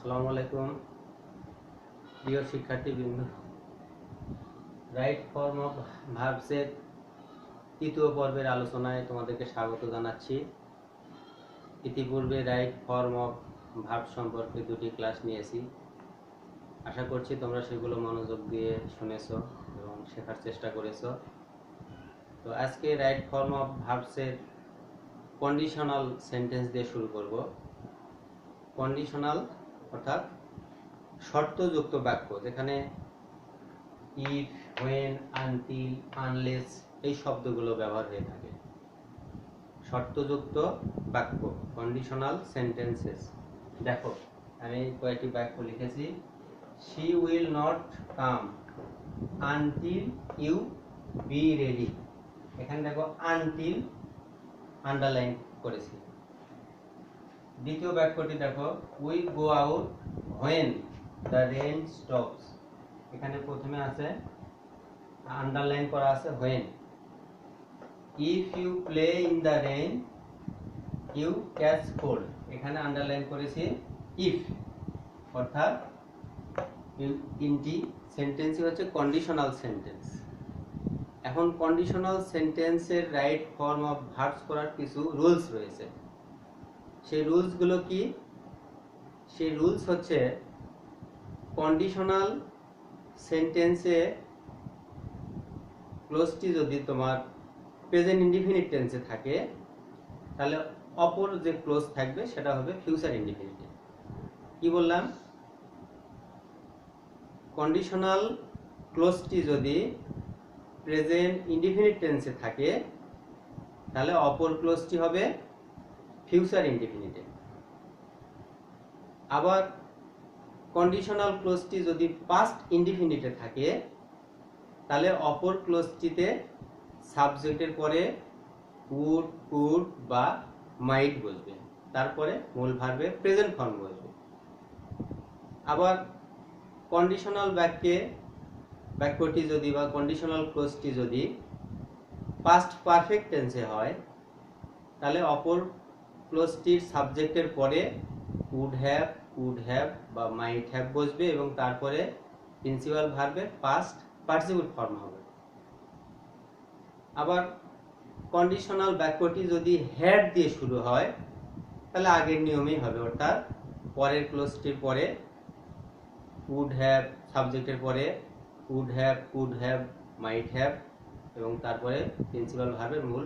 আসসালামু আলাইকুম প্রিয় শিক্ষার্থীবৃন্দ। রাইট ফর্ম অফ ভার্বসের তৃতীয় পর্বের আলোচনায় তোমাদেরকে স্বাগত জানাচ্ছি। ইতিপূর্বে রাইট ফর্ম অফ ভার্ব সম্পর্কে দুটি ক্লাস নিয়েছি। আশা করছি তোমরা সেগুলো মনোযোগ দিয়ে শুনেছো এবং শেখার চেষ্টা করেছো। তো আজকে রাইট ফর্ম অফ ভার্বসের কন্ডিশনাল সেন্টেন্স দিয়ে শুরু করব। কন্ডিশনাল অর্থাৎ শর্তযুক্ত বাক্য, যেখানে ইফ, হোয়েন, আনটিল, আনলেস এই শব্দগুলো ব্যবহার হয়ে থাকে। শর্তযুক্ত বাক্য, কন্ডিশনাল সেন্টেন্সেস। দেখো, আমি কয়েকটি বাক্য লিখেছি। She will not come until you be ready. এখানে দেখো আনটিল আন্ডারলাইন করেছি। দ্বিতীয় বাক্যটি দেখো, we go out when the rain stops. এখানে প্রথমে আছে আন্ডারলাইন করা আছে when. If you play in the rain you catch cold. এখানে আন্ডারলাইন করেছি ইফ, অর্থাৎ তিনটি সেন্টেন্সই হচ্ছে কন্ডিশনাল সেন্টেন্স। এখন কন্ডিশনাল সেন্টেন্সের রাইট ফর্ম অফ ভার্বস করার কিছু রুলস রয়েছে। সেই রুলসগুলো কি? সেই রুলস হচ্ছে, কন্ডিশনাল সেন্টেন্সে ক্লোজটি যদি তোমার প্রেজেন্ট ইনডিফিনিট টেন্সে থাকে, তাহলে অপর যে ক্লোজ থাকবে সেটা হবে ফিউচার ইনডিফিনিটে। কি বললাম? কন্ডিশনাল ক্লোজটি যদি প্রেজেন্ট ইনডিফিনিট টেন্সে থাকে, তাহলে অপর ক্লোজটি হবে ফিউচার ইনডিফিনিটে। আবার কন্ডিশনাল ক্লোজটি যদি পাস্ট ইনডিফিনিটে থাকে, তাহলে অপর ক্লোজটিতে সাবজেক্টের পরে উড, কুড বা মাইট বসবে, তারপরে মূল ভার্বের প্রেজেন্ট ফর্ম বসবে। আবার কন্ডিশনাল বাক্যটি যদি বা কন্ডিশনাল ক্লোজটি যদি পাস্ট পারফেক্ট টেন্সে হয়, তাহলে অপর ক্লোজটির সাবজেক্টের পরে উড হ্যাভ বা মাইট হ্যাভ বসবে এবং তারপরে প্রিন্সিপাল ভার্বের পাস্ট পার্টিসিপল ফর্ম হবে। আবার কন্ডিশনাল বাক্যটি যদি হ্যাড দিয়ে শুরু হয়, তাহলে আগের নিয়মেই হবে, অর্থাৎ পরের ক্লোজটির পরে উড হ্যাভ, সাবজেক্টের পরে উড হ্যাভ, মাইট হ্যাভ এবং তারপরে প্রিন্সিপাল ভার্বের মূল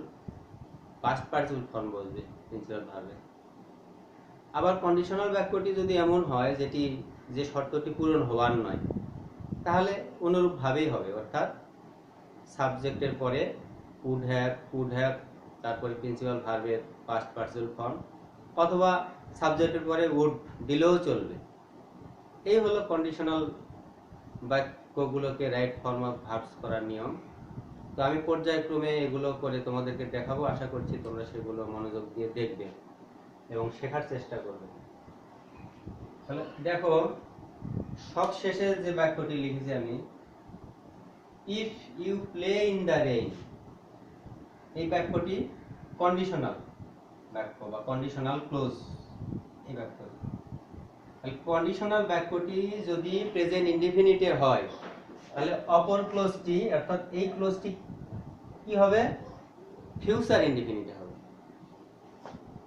পাস্ট পার্টিসিপল ফর্ম বসবে প্রিন্সিপাল ভার্বে। আবার কন্ডিশনাল বাক্যটি যদি এমন হয় যে শর্তটি পূরণ হওয়ার নয়, তাহলে অনুরূপভাবেই হবে, অর্থাৎ সাবজেক্টের পরে উড হ্যাভ তারপরে প্রিন্সিপাল ভার্বের পাস্ট পার্টিসিপল ফর্ম, অথবা সাবজেক্টের পরে উড দিলেও চলবে। এই হলো কন্ডিশনাল বাক্যগুলোকে রাইট ফর্ম অফ ভার্বস করার নিয়ম। তো আমি পর্যায়ক্রমে এগুলো করে তোমাদেরকে দেখাবো। আশা করছি তোমরা সেগুলো মনোযোগ দিয়ে দেখবে এবং শেখার চেষ্টা করবে। তাহলে দেখো, সব শেষে যে বাক্যটি লিখেছি আমি, if you play in the rain, এই বাক্যটি কন্ডিশনাল বাক্য বা কন্ডিশনাল ক্লোজ। এই বাক্য কন্ডিশনাল বাক্যটি যদি প্রেজেন্ট ইনডিফিনিটে হয়, তাহলে অপর ক্লোজটি অর্থাৎ এই ক্লোজটি কি হবে? ফিউচার ইনডিফিনিটে হবে।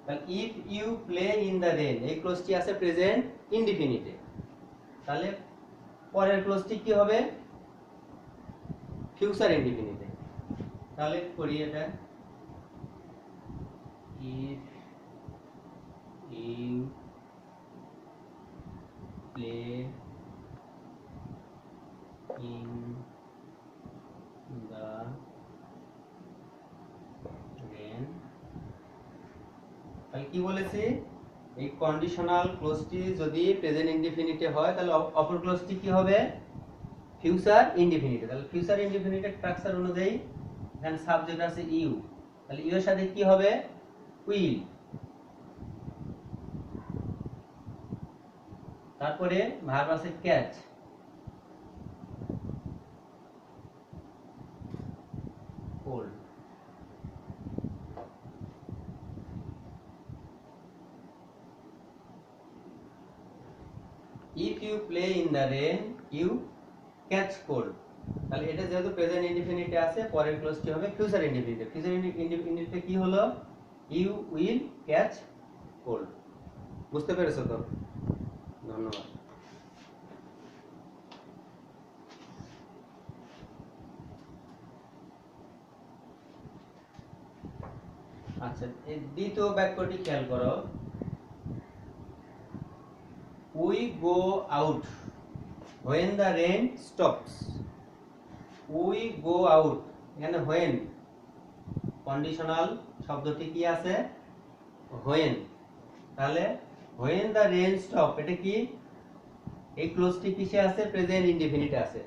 তাহলে if you play in the rain, এই ক্লোজটি আছে প্রেজেন্ট ইনডিফিনিটে, তাহলে পরের ক্লোজটি কি হবে? ফিউচার ইনডিফিনিটে। তাহলে করি এটা, if you play in the rain. তাহলে কি বলেছি? এই কন্ডিশনাল ক্লোজটি যদি প্রেজেন্ট ইনডিফিনিটে হয়, তাহলে অপর ক্লোজটি কি হবে? ফিউচার ইনডিফিনিটে। তাহলে ফিউচার ইনডিফিনিটের স্ট্রাকচার অনুযায়ী এখানে সাবজেক্ট আছে ইউ, তাহলে ইউ এর সাথে কি হবে? উইল। তারপরে ভার্ব আছে catch, cold. If you play in the rain you catch cold. তাহলে এটা যেহেতু প্রেজেন্ট ইনডিফিনিটে আছে, পরের ক্লোজটি হবে ফিউচার ইনডিফিনিটে। ফিউচার ইনডিফিনিটে কি হলো? You will catch cold. বুঝতে পেরেছো তো? ধন্যবাদ। আচ্ছা, এই দ্বিতীয় বাক্যটি খেয়াল করো। We go out when the rain stops. We go out, এখানে when কন্ডিশনাল শব্দটি কি আছে? when। তাহলে when the rain stop, এটা কি? এই ক্লোজটি কিসে আছে? প্রেজেন্ট ইনডিফিনিটে আছে।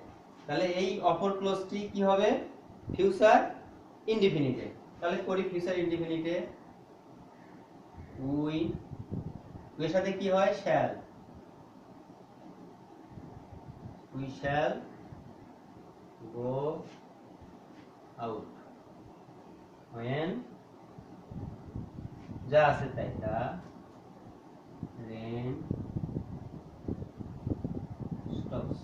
তাহলে এই অপর ক্লোজটি কি হবে? ফিউচার ইনডিফিনিটে। তাহলে করি ফিউচার ইনডিফিনিটে। উই, এর সাথে কি হয়? Shall. We shall go out when, যা আছে তাই, the rain stops.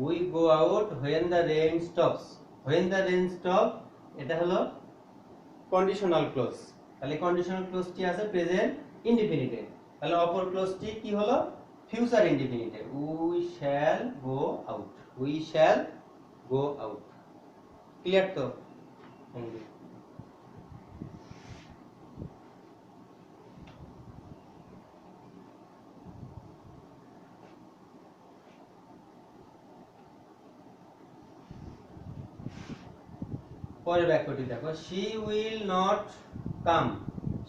We go out when the rain stops. when the rain stop, এটা হলো কন্ডিশনাল ক্লোজ। তাহলে কন্ডিশনাল ক্লোজটি আছে প্রেজেন্ট ইনডিফিনিটে। তাহলে অপর ক্লোজটি কি হলো? ফিউচার ইনডিফিনিটে। We shall go out. We shall go out. Clear তো? Thank you. পরের বাক্যটি দেখো, she will not come.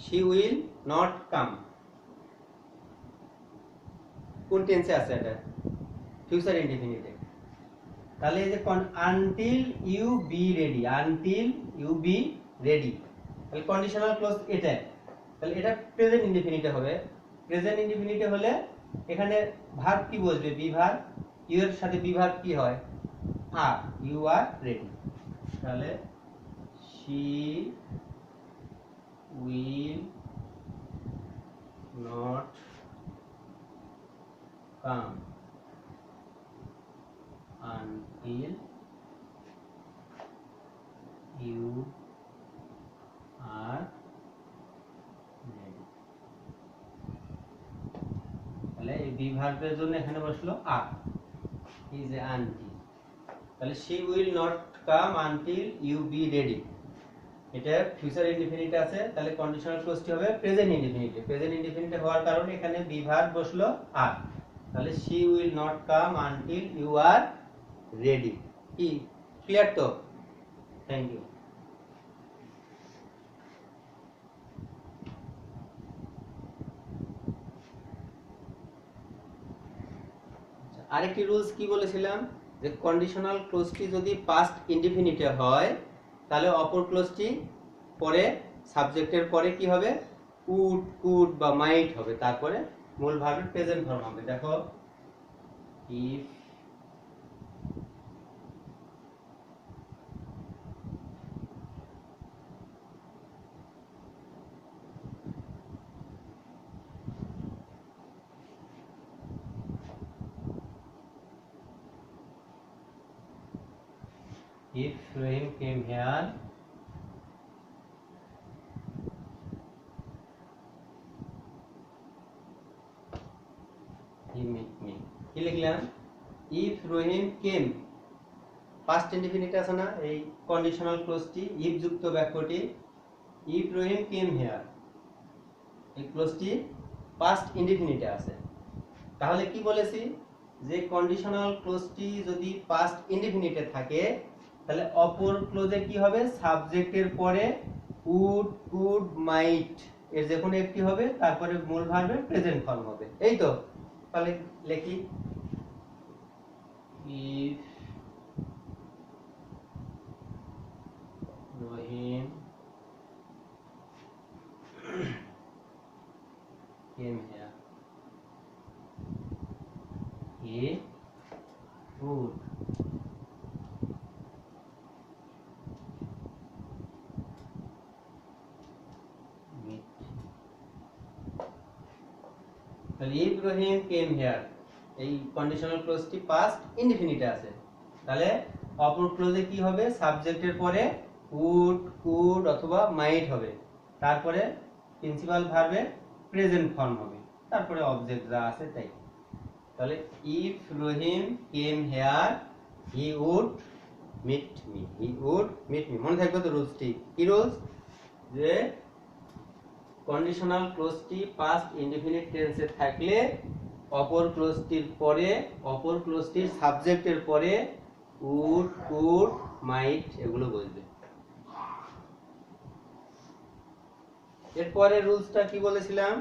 she will not come কোন টেন্সে আছে? এটা ফিউচার ইনডিফিনিটে। তাহলে এই যে until you be ready, until you be ready, তাহলে কন্ডিশনাল ক্লোজ এটা। তাহলে এটা প্রেজেন্ট ইনডিফিনিটে হবে। প্রেজেন্ট ইনডিফিনিটে হলে এখানে ভার্ব কি বসবে? Be verb. ইউ এর সাথে বি ভার্ব কি হয়? আর। You are ready. তাহলে she will not come until you are ready. তাহলে এই বি ভার্বের জন্য এখানে বসলো আর, ইজ এ আনটিল। তাহলে she will not come until you be ready, এটা ফিউচার ইনডিফিনিটে আছে। তাহলে কন্ডিশনাল ক্লোজটি হবে প্রেজেন্ট ইনডিফিনিটে। প্রেজেন্ট ইনডিফিনিটে হওয়ার কারণে এখানে বি ভার্ব বসলো আর। তাহলে she will not come until you are ready। কি ক্লিয়ার তো? Thank you. আরেকটি রুলস কি বলেছিলাম? যে কন্ডিশনাল ক্লোজটি যদি পাস্ট ইনডিফিনিটে হয়, তাহলে অপর ক্লোজটি পরে সাবজেক্টের পরে কি হবে? উড, কুড বা মাইট হবে, তারপরে মূল ভার্বের প্রেজেন্ট ফর্ম হবে। দেখো, if Rahim came here, he met me. কি লিখলাম? If Rahim came, past indefinite আছে না এই কন্ডিশনাল ক্লোজটি, ইফ যুক্ত বাক্যটি। ইফ রহিম কেম হিয়ার, এই ক্লোজটি পাস্ট ইনডিফিনিটে আছে। তাহলে কি বলেছি? যে কন্ডিশনাল ক্লোজটি যদি পাস্ট ইনডিফিনিটে থাকে, তাহলে অপর ক্লোজে কি হবে? সাবজেক্টের পরে উড, কুড, মাইট এর যে কোনো একটি হবে, তারপরে মূল ভার্বের প্রেজেন্ট ফর্ম হবে। এই তো। তাহলে লিখি, if Rahim came here, he would meet তাহলে ইফ রহিম কেম হিয়ার, এই কন্ডিশনাল ক্লোজটি পাস্ট ইনডিফিনিটে আছে, তাহলে অপর ক্লোজে কি হবে, সাবজেক্টের পরে উড কুড অথবা মাইট হবে, তারপরে প্রিন্সিপাল ভার্বের প্রেজেন্ট ফর্ম হবে, তারপরে অবজেক্ট যা আছে তাই। তাহলে if Rahim came here he would meet me, he would meet me. মনে থাকবে তো রুলসটি, কি রুলস, যে কন্ডিশনাল ক্লোজটি পাস্ট ইনডিফিনিট টেন্সে থাকলে অপর ক্লোজটির পরে, অপর ক্লোজটির সাবজেক্টের পরে উড কুড মাইট এগুলো বসবে। এরপরে রুলসটা কি বলেছিলাম,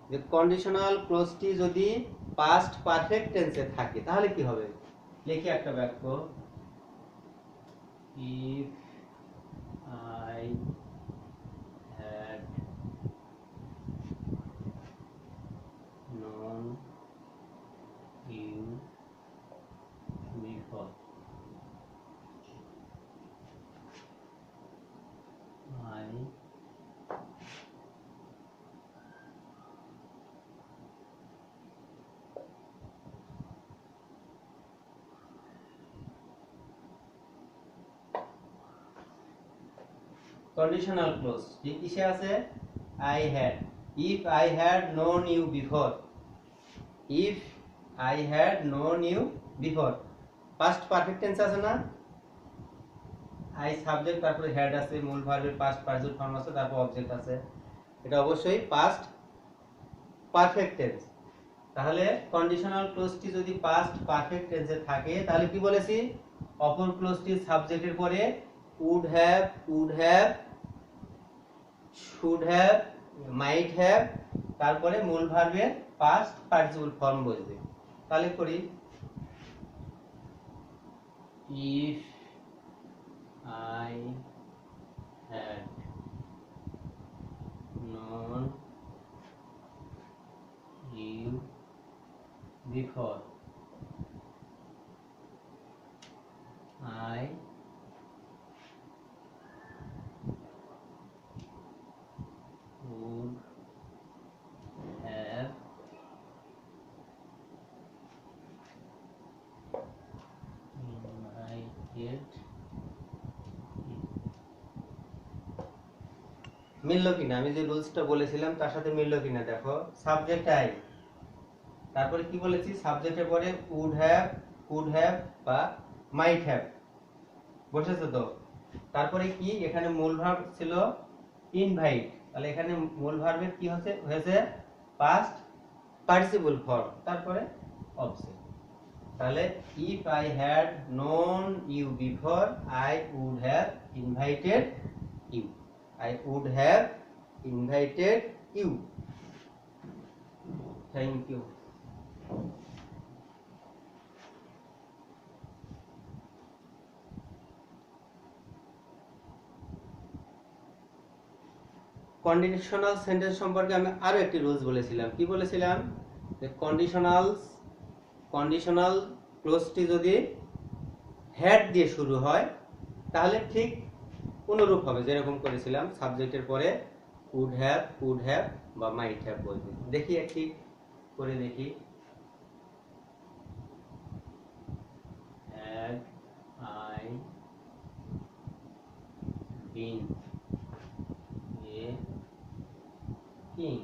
যে কন্ডিশনাল ক্লোজটি যদি পাস্ট পারফেক্ট টেন্সে থাকে তাহলে কি হবে, লিখি একটা বাক্য, if I had known you before, I conditional clause যে কিসে আছে, I had, if I had known you before, if I had known you before, past perfect tense আছে না, আই সাবজেক্ট, তারপরে হ্যাড আছে, মূল ভার্বের পাস্ট পার্টিসিপল ফর্ম আছে, তারপর অবজেক্ট আছে, এটা অবশ্যই পাস্ট পারফেক্ট টেন্স। তাহলে কন্ডিশনাল ক্লোজটি যদি পাস্ট পারফেক্ট টেন্সে থাকে তাহলে কি বলেছি, অপর ক্লোজটির সাবজেক্টের পরে would have, could have, should have, might have, তারপরে মূল ভার্বের পাস্ট পার্টিসিপল ফর্ম বসবে। তাহলে করি, ইফ I had known you before, I would have invited you. মিললো কিনা, আমি যে রুলসটা বলেছিলাম তার সাথে মিললো কিনা দেখো, সাবজেক্ট আই, তারপরে কি বলেছি, সাবজেক্টের পরে উড হ্যাভ, কুড হ্যাভ বা মাইট হ্যাভ বসেছে তো, তারপরে কি এখানে মূল ভার্ব ছিল ইনভাইট, তাহলে এখানে মূল ভার্বের কি হয়েছে পাস্ট পার্টিসিপল ফর্ম, তারপরে অবজেক্ট। তাহলে if I had known you before I would have invited you, I would have invited you. Thank you. Conditional sentence সম্পর্কে আমি আরো একটি রুলস বলেছিলাম, কি বলেছিলাম, যে কন্ডিশনাল ক্লোজটি যদি হ্যাড দিয়ে শুরু হয় তাহলে ঠিক অনুরূপ হবে, যেরকম করেছিলাম সাবজেক্টের পরে উড হ্যাভ, কুড হ্যাভ বা মাইট হ্যাভ বলবে। দেখি একটি করে দেখি, had I been a king,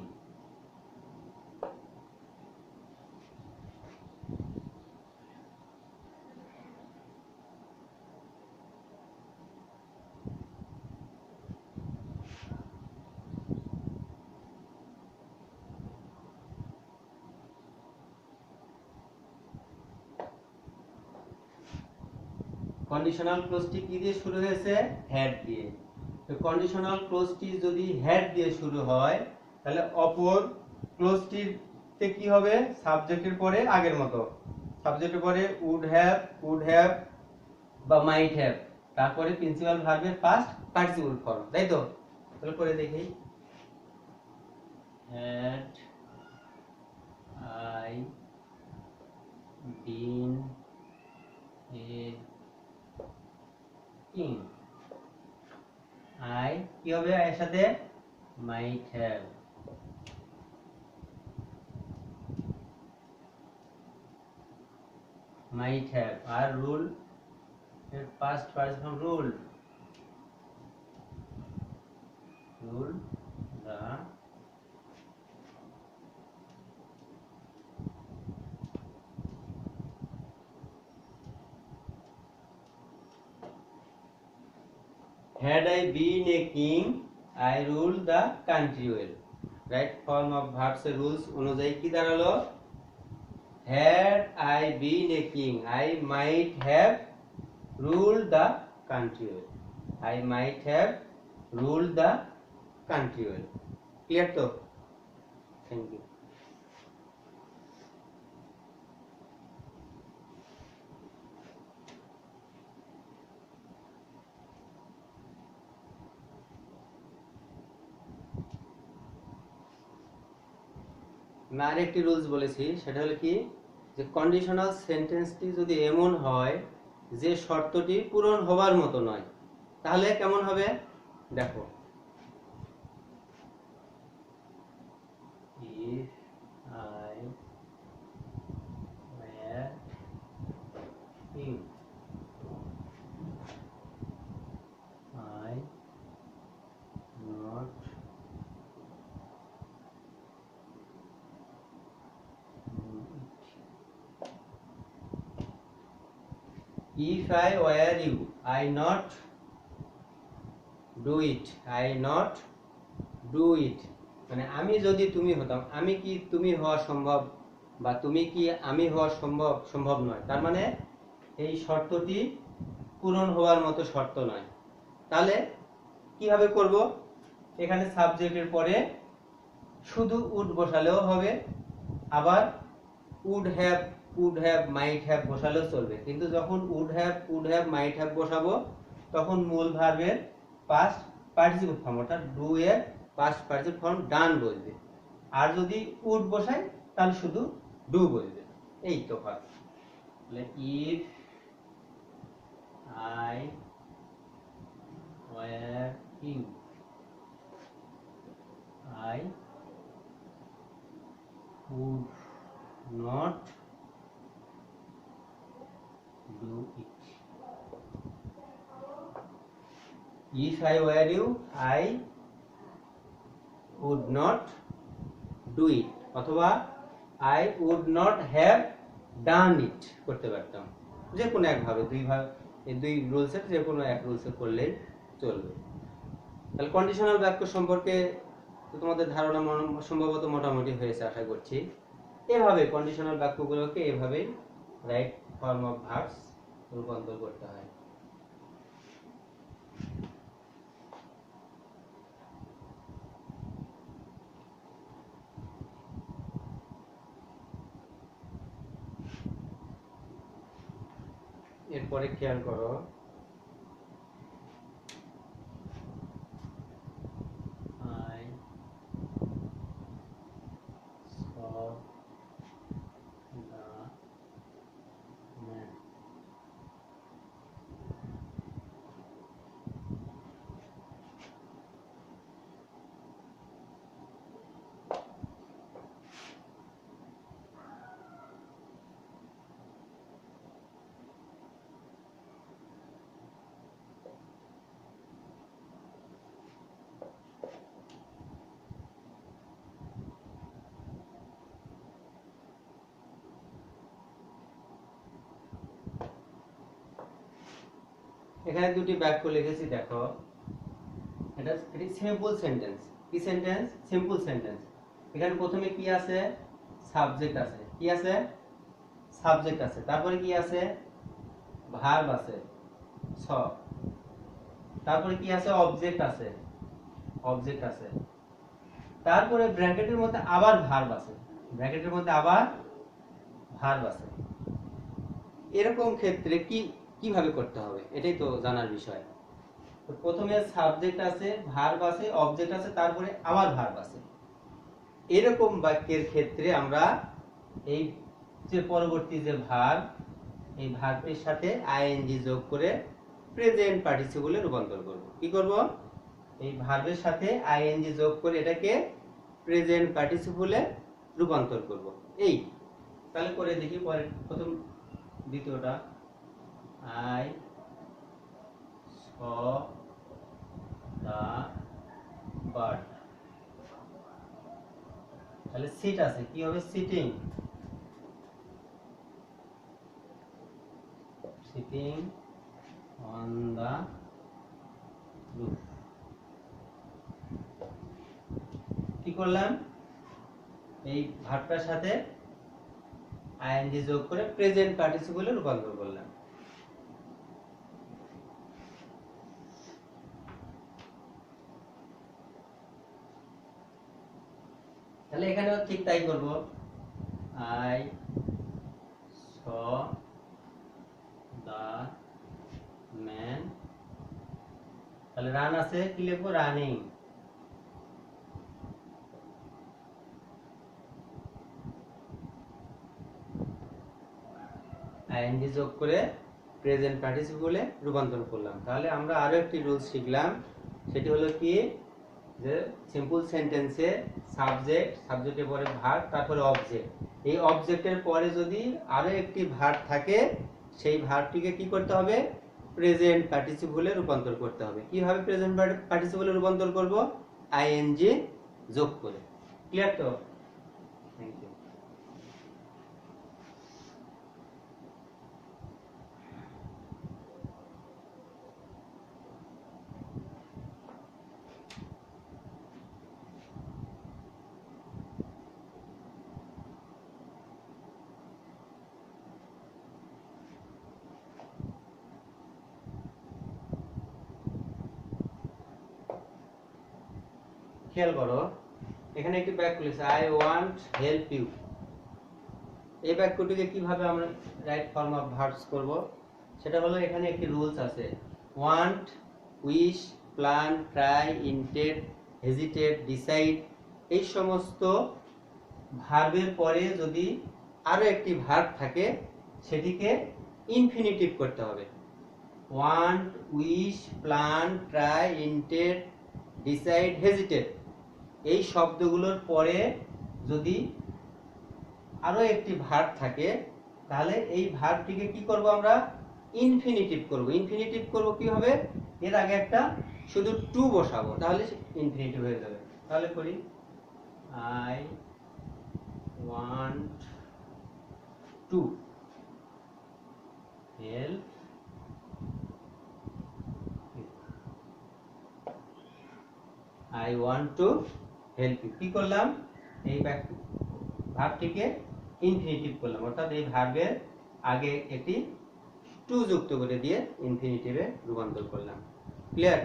conditional ক্লোজটি কি দিয়ে শুরু হয়েছে, হ্যাড দিয়ে। তো কন্ডিশনাল ক্লোজটি যদি হ্যাড দিয়ে শুরু হয় তাহলে অপর ক্লোজটিতে কি হবে, সাবজেক্টের পরে আগের মতো, সাবজেক্টের পরে উড হ্যাভ, কুড হ্যাভ বা মাইট হ্যাভ, তারপরে প্রিন্সিপাল ভার্বের পাস্ট পার্টিসিপল ফর্ম, তাই তো। তাহলে করে দেখি, had I been a king, I কি হবে এর সাথে, মাইট হ্যাভ might have, আর rule এর past participle ruled the had I been a king I ruled the country well. Right form of verbs এর rules অনুযায়ী কি দাঁড়ালো? Had I been a king I might have ruled the country well. I might have ruled the country well. Clear তো? Thank you. আমি আরেকটি rules বলেছি, সেটা হলো কি, যে কন্ডিশনাল সেন্টেন্সটি যদি এমন হয় যে শর্তটি পূরণ হবার মতো নয়, তাহলে কেমন হবে দেখো। If I were king, I not If I were you, I not do it. I not do it. মানে আমি যদি তুমি হতাম, আমি কি তুমি হওয়া সম্ভব, বা তুমি কি আমি হওয়া সম্ভব নয়। তার মানে এই শর্তটি পূরণ হওয়ার মতো শর্ত নয়। তাহলে কিভাবে করব? এখানে সাবজেক্টের পরে শুধু উড বসালেও হবে, আবার উড হ্যাভ মাইট হ্যাভ বসালেও চলবে। কিন্তু যখন উড হ্যাভ মাইট হ্যাভ বসাবো, তখন মূল ভার্বের পাস্ট পার্টিসিপল ফর্ম অর্থাৎ ডু এর পাস্ট পার্টিসিপল ফর্ম ডান বসবে। আর যদি উড বসাই তাহলে শুধু ডু বসবে। এই তো হয়। তাহলে if I were you, I would not do it. If I were you, I would not do it. অথবা I would not have done it করতে পারতাম। যে কোনো একভাবে এই দুই রুলসের যে কোনো এক রুলসে করলেই চলবে। তাহলে কন্ডিশনাল বাক্য সম্পর্কে তোমাদের ধারণা সম্ভবত মোটামুটি হয়েছে আশা করছি। এভাবে কন্ডিশনাল বাক্যগুলোকে এভাবেই রাইট ফর্ম অফ ভার্বস রূপান্তর করতে হয়। এরপরে খেয়াল করো, এখানে দুটি বাক্য লিখেছি দেখো। এটা সিম্পল সেন্টেন্স। কি সেন্টেন্স? Simple sentence. এখানে প্রথমে কি আছে? সাবজেক্ট আছে। কি আছে? সাবজেক্ট আছে। তারপরে কি আছে? ভার্ব আছে ছ। তারপরে কি আছে? অবজেক্ট আছে। অবজেক্ট আছে। তারপরে ব্র্যাকেটের মধ্যে আবার ভার্ব আছে। ব্র্যাকেটের মধ্যে আবার ভার্ব আছে। এরকম ক্ষেত্রে কিভাবে করতে হবে এটাই তো জানার বিষয়। তো প্রথমে সাবজেক্ট আছে, ভার্ব আছে, অবজেক্ট আছে, তারপরে আবার ভার্ব আছে। এরকম বাক্যের ক্ষেত্রে আমরা এই যে পরবর্তী যে ভার্ব, এই ভার্বের সাথে আইএনজি যোগ করে প্রেজেন্ট পার্টিসিপলে রূপান্তর করব। কি করব? এই ভার্বের সাথে আইএনজি যোগ করে এটাকে প্রেজেন্ট পার্টিসিপলে রূপান্তর করব। এই তাহলে করে দেখি। পরে প্রথম দ্বিতীয়টা আই স দা বার্ড, তাহলে সিট আছে, কি হবে sitting, sitting on the roof. কি করলাম, এই ভার্বটার সাথে আইএনজি যোগ করে প্রেজেন্ট পার্টিসিপলে রূপান্তর করলাম। তাহলে এখানেও ঠিক তাই করব, আই স দা ম্যান, তাহলে রান আছে, কি লিখবো, রানিং, আইএনজি যোগ করে প্রেজেন্ট পার্টিসিপলে রূপান্তর করলাম। তাহলে আমরা আরো একটি রুলস শিখলাম, সেটি হলো কি, যে সিম্পল সেন্টেন্সে সাবজেক্ট, সাবজেক্টের পরে ভার্ব, তারপরে অবজেক্ট, এই অবজেক্টের পরে যদি আরো একটি ভার্ব থাকে, সেই ভার্বটিকে কি করতে হবে, প্রেজেন্ট পার্টিসিপলে রূপান্তর করতে হবে। কিভাবে প্রেজেন্ট পার্টিসিপলে রূপান্তর করব, আইএনজি যোগ করে। ক্লিয়ার তো? Thank you. খেয়াল করো, এখানে একটি বাক্য লিখেছে, আই ওয়ান্ট হেল্প ইউ। এই বাক্যটিকে কিভাবে আমরা রাইট ফর্ম অফ ভার্বস করব, সেটা হলো, এখানে একটি রুলস আছে, want, wish, plan, try, intend, hesitate, decide, এই সমস্ত ভার্বের পরে যদি আরো একটি ভার্ব থাকে, সেটিকে ইনফিনিটিভ করতে হবে। Want, wish, plan, try, intend, decide, hesitate, এই শব্দগুলোর পরে যদি আরো একটি ভার্ব থাকে, তাহলে এই ভার্বটিকে কি করব, আমরা ইনফিনিটিভ করব। ইনফিনিটিভ করব কিভাবে, এর আগে একটা শুধু টু বসাবো, তাহলে ইনফিনিটিভ হয়ে যাবে। তাহলে করি, I want to help, I want to help you. কি করলাম, এই ভার্বটিকে ইনফিনিটিভ করলাম, অর্থাৎ এই ভার্বের আগে একটি টু যুক্ত করে দিয়ে ইনফিনিটিভে রূপান্তর করলাম। ক্লিয়ার?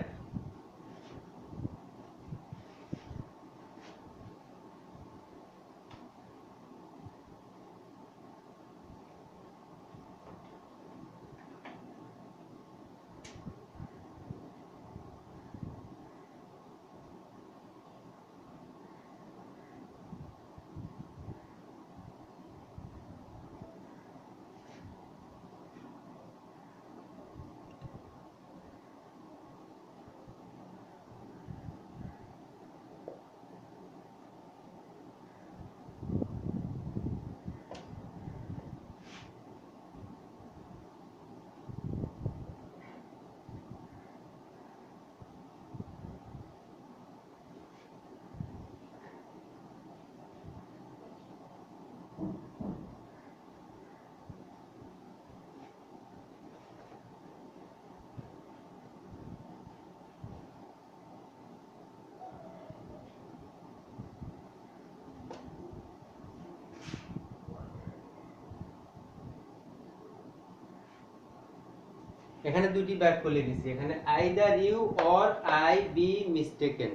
এখানে দুটি বাক্য লিখেছি, এখানে either you or I be mistaken,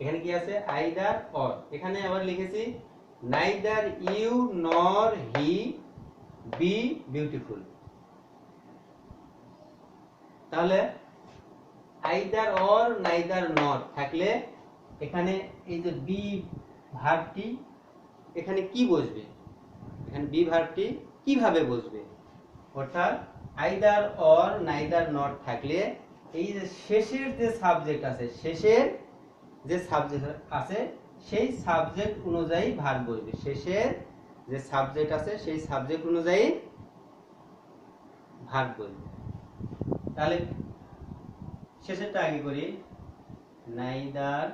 এখানে কি আছে, আইদার অর। এখানে আবার লিখেছি neither you nor he be beautiful. তাহলে আইদার অর, নাইদার নট থাকলে এখানে এই যে বি ভার্বটি এখানে কি বসবে, এখানে বি ভার্বটি কিভাবে বসবে, অর্থাৎ আইদার অর, নাইদার নট থাকলে এই যে শেষের যে সাবজেক্ট আছে, শেষের যে সাবজেক্ট আছে সেই সাবজেক্ট অনুযায়ী ভার্ব বসবে। শেষের যে সাবজেক্ট আছে সেই সাবজেক্ট অনুযায়ী ভাগ বসবে। তাহলে শেষেরটা আগে করি, নাইদার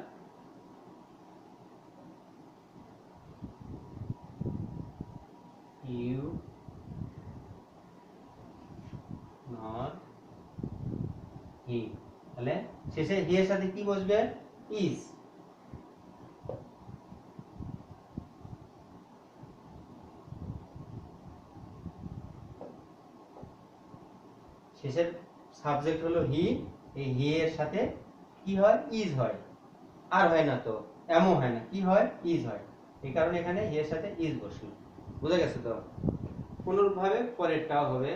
ইউ নর হি। তাহলে শেষে হি এর সাথে কি বসবে? ইজ। শেষের সাবজেক্ট হলো হি, এই হি এর সাথে কি হয়? ইজ হয়। আর হয় না তো, এমও হয় না, কি হয়? ইজ হয়। এই কারণে এখানে হি এর সাথে ইজ বসলো। বুঝা গেছে তো? অনুরূপ ভাবে পরেরটাও হবে।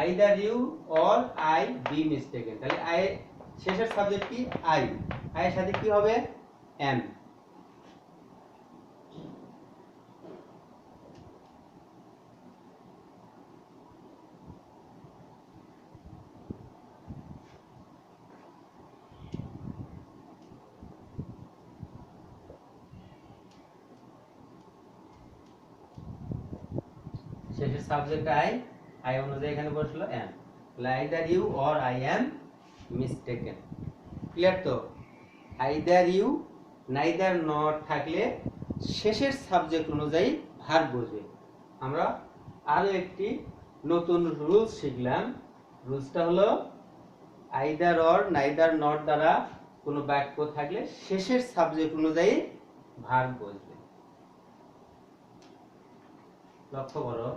Either you or I be mistaken. তাহলে আই শেষের সাবজেক্ট কি? আই। আই এর সাথে কি হবে? এম। শেষের সাবজেক্ট আই, আই অনুযায়ী এখানে বসলো am. Either you or I am mistaken. Clear তো? আইদার ইউ, নাইদার নট থাকলে শেষের সাবজেক্ট অনুযায়ী ভার্ব বসবে। আমরা আরো একটি নতুন রুলস শিখলাম। রুলসটা হলো আইদার অর নাইদার নট দ্বারা কোনো বাক্য থাকলে শেষের সাবজেক্ট অনুযায়ী ভার্ব বসবে। লক্ষ্য করো,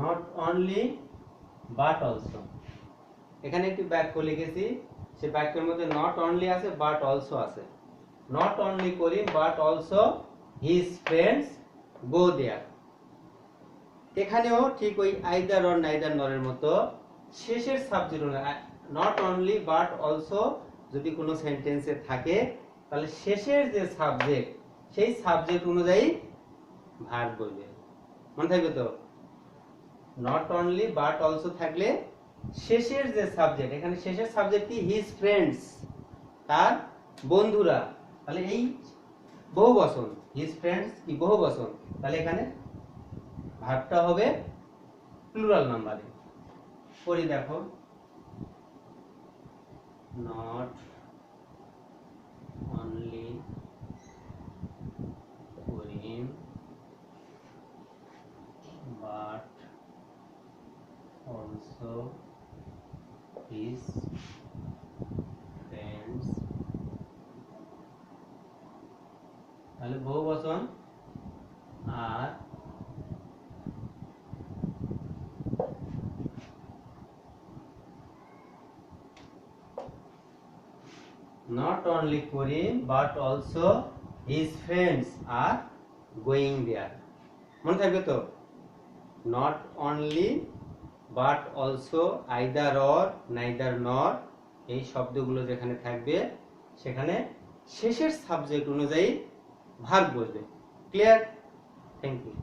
নট অনলি বাট অলসো। এখানে একটি বাক্য লিখেছি, সে বাক্যের মধ্যে নট অনলি আছে, বাট অলসো আছে। Not only Karim but also his friends go there. এখানেও ঠিক ওই আইদার অর নাইদার নরের মতো শেষের subject not only but also যদি কোনো সেন্টেন্সে থাকে, তাহলে শেষের যে সাবজেক্ট সেই সাবজেক্ট অনুযায়ী ভার্ব বলবে। মনে থাকবে তো? নট অনলি বাট অলসো থাকলে শেষের যে সাবজেক্ট, এখানে শেষের সাবজেক্ট কি? হিজ ফ্রেন্ডস, তার বন্ধুরা। তাহলে এই বহুবচন, হিজ ফ্রেন্ডস কি বহুবচন, তাহলে এখানে ভার্বটা হবে প্লুরাল নাম্বারে। পড়ি দেখো, not only Karim but also his friends। তাহলে বহুবচন আর not only Karim but also his friends are going there। মনে থাকবে তো? not only but also either or neither nor এই শব্দগুলো যেখানে থাকবে সেখানে শেষের সাবজেক্ট অনুযায়ী ভার্ব বসবে। ক্লিয়ার? Thank you.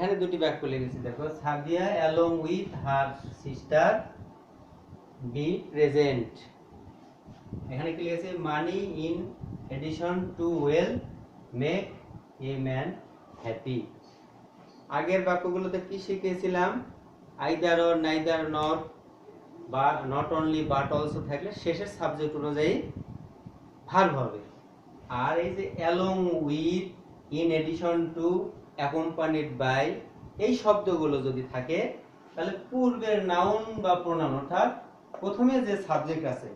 এখানে দুটি বাক্য লিখেছি দেখো, Sadia along with her sister be present. এখানে কি লিখেছে, money in addition to wealth make a man happy. আগের বাক্যগুলোতে কি শিখেছিলাম, আইদার অর নাইদার নট বা নট অনলি বাট অলসো থাকলে শেষের সাবজেক্ট অনুযায়ী ভার্ব হবে। আর এই যে along with, in addition to, accompanied by, এই শব্দগুলো যদি থাকে তাহলে পূর্বের নাউন বা প্রোনাউন অর্থাৎ প্রথমে যে সাবজেক্ট আছে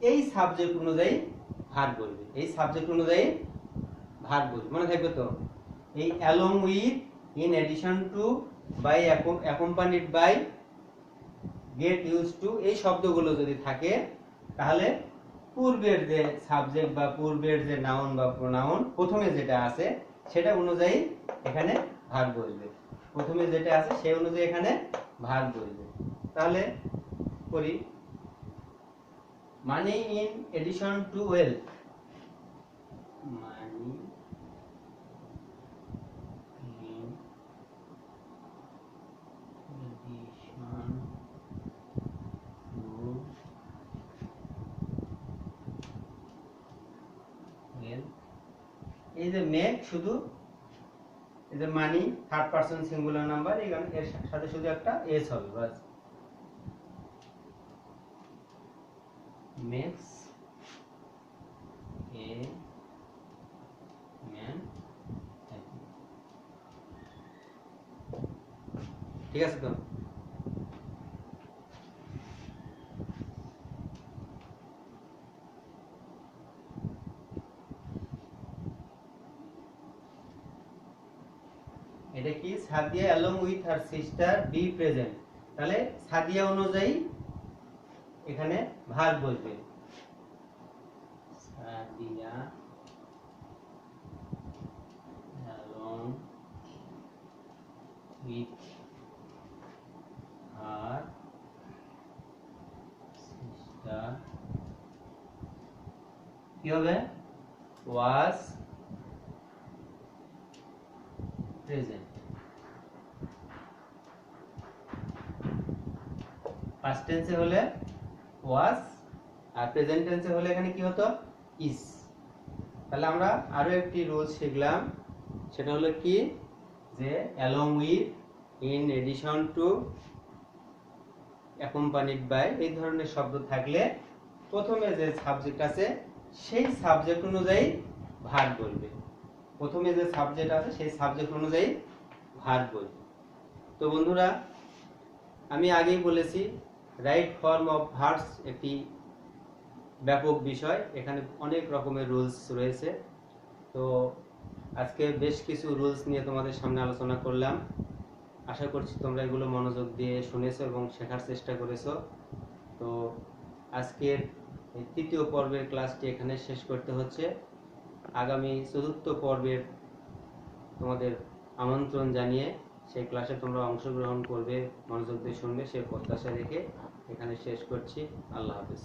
এই সাবজেক্ট অনুযায়ী ভার্ব বলবে, এই সাবজেক্ট অনুযায়ী ভার্ব বলবে, মনে থাকবে তো। এই along with, in addition to, by, accompanied by, get use to, এই শব্দগুলো যদি থাকে তাহলে পূর্বের যে সাবজেক্ট বা পূর্বের যে নাউন বা প্রোনাউন প্রথমে যেটা আছে সেটা অনুযায়ী এখানে ভার্ব বসবে, প্রথমে যেটা আছে সেই অনুযায়ী এখানে ভার্ব বসবে। তাহলে করি, money in addition to wealth, money in addition to wealth. এই যে মেক, শুধু এই যে money third person singular number, এখানে এর সাথে শুধু একটা এস হবে বাস, মেক্স এ ম্যান হ্যাপি। ঠিক আছে তো। এটা কি, Sadia along with her sister be present, তাহলে সাদিয়া অনুযায়ী এখানে ভার্ব বসবে, Sadia along with her sister কি হবে, ওয়াজ প্রেজেন্ট। পাস্ট টেন্সে হলে ওয়াজ, আর প্রেজেন্ট টেন্সে হলে এখানে কি হতো, ইজ। তাহলে আমরা আরো একটি রুল শিখলাম, সেটা হলো কি, যে along with, in addition to, accompanied by, এই ধরনের শব্দ থাকলে প্রথমে যে সাবজেক্ট আছে সেই সাবজেক্ট অনুযায়ী ভার্ব বলবে, প্রথমে যে সাবজেক্ট আছে সেই সাবজেক্ট অনুযায়ী ভার্ব বলবে। তো বন্ধুরা, আমি আগেই বলেছি রাইট ফর্ম অফ ভার্বস একটি ব্যাপক বিষয়, এখানে অনেক রকমের রুলস রয়েছে। তো আজকে বেশ কিছু রুলস নিয়ে তোমাদের সামনে আলোচনা করলাম, আশা করছি তোমরা এগুলো মনোযোগ দিয়ে শুনেছো এবং শেখার চেষ্টা করেছো। তো আজকের এই তৃতীয় পর্বের ক্লাসটি এখানে শেষ করতে হচ্ছে। আগামী চতুর্থ পর্বের তোমাদের আমন্ত্রণ জানিয়ে সেই ক্লাসে তোমরা অংশগ্রহণ করবে, মনোযোগ দিয়ে শুনবে সে প্রত্যাশা রেখে এখানে শেষ করছি। আল্লাহ হাফেজ।